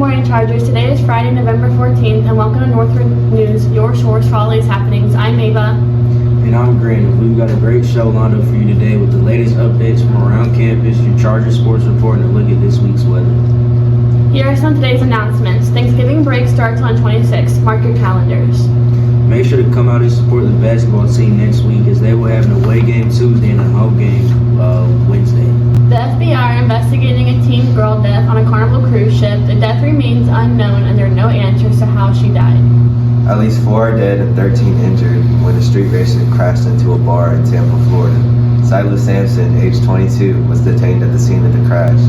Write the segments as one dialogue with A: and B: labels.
A: morning, Chargers. Today is Friday, November 14th, and welcome to Northwood News, your source for all these happenings. I'm Ava.
B: And I'm Grant. We've got a great show lined up for you today with the latest updates from around campus, your Chargers sports report, and a look at this week's weather.
A: Here are some of today's announcements. Thanksgiving break starts on 26th. Mark your calendars.
B: Make sure to come out and support the basketball team next week as they will have an away game Tuesday and a home game Wednesday.
A: The FBI are investigating a teen girl death on a Carnival cruise ship. The death remains unknown and there are no answers to how she died.
C: At least 4 are dead and 13 injured when a street racer crashed into a bar in Tampa, Florida. Silas Sampson, age 22, was detained at the scene of the crash.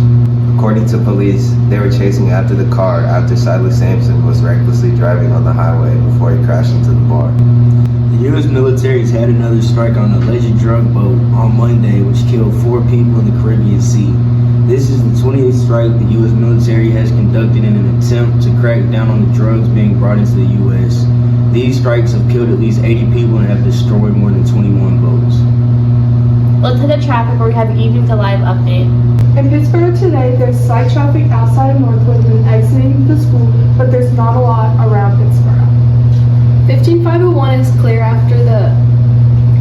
C: According to police, they were chasing after the car after Silas Sampson was recklessly driving on the highway before he crashed into the bar.
B: The U.S. military has had another strike on an alleged drug boat on Monday, which killed 4 people in the Caribbean Sea. This is the 20th strike the U.S. military has conducted in an attempt to crack down on the drugs being brought into the U.S. These strikes have killed at least 80 people and have destroyed more than 21 boats.
A: Let's hit the traffic where we have Eve with a live update.
D: In Pittsburgh today, there's slight traffic outside of Northwood when exiting the school, but there's not a lot around Pittsburgh.
E: 15501 is clear after the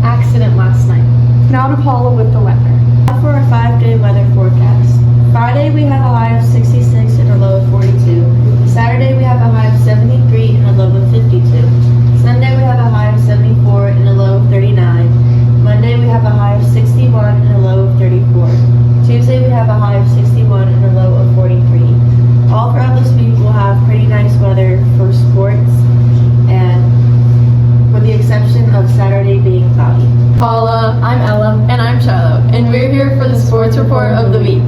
E: accident last night.
D: Now to Paula with the weather.
F: For a 5-day weather forecast. Friday we have a high of 66 and a low of 42. Saturday we have a high of 73 and a low of 52. Sunday we have a high of 74 and a low of 39. Monday we have a high of 61 and a low of 34. Tuesday we have a high of 61 and a low of 43. All throughout this week we'll have pretty nice weather for sports, and with the exception of Saturday being cloudy.
E: Paula, I'm Ella, and I'm Shiloh, and we're here for the sports report of the week.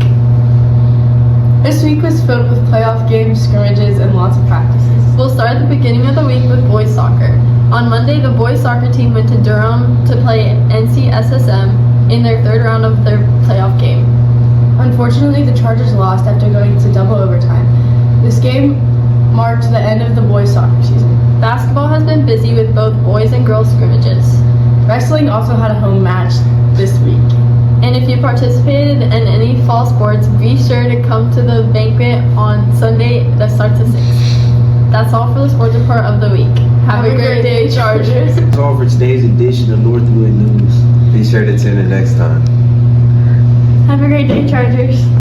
E: This week was filled with playoff games, scrimmages, and lots of practices. We'll start at the beginning of the week with boys soccer. On Monday, the boys soccer team went to Durham to play NCSSM in their third round of their playoff game. Unfortunately, the Chargers lost after going to double overtime. This game marked the end of the boys soccer season. Basketball has been busy with both boys and girls scrimmages. Wrestling also had a home match this week.
A: And if you participated in any fall sports, be sure to come to the banquet on Sunday that starts at 6. That's all for the sports report of the week. Have a great day, Chargers.
B: That's all for today's edition of Northwood News.
C: Be sure to tune in next time.
A: Have a great day, Chargers.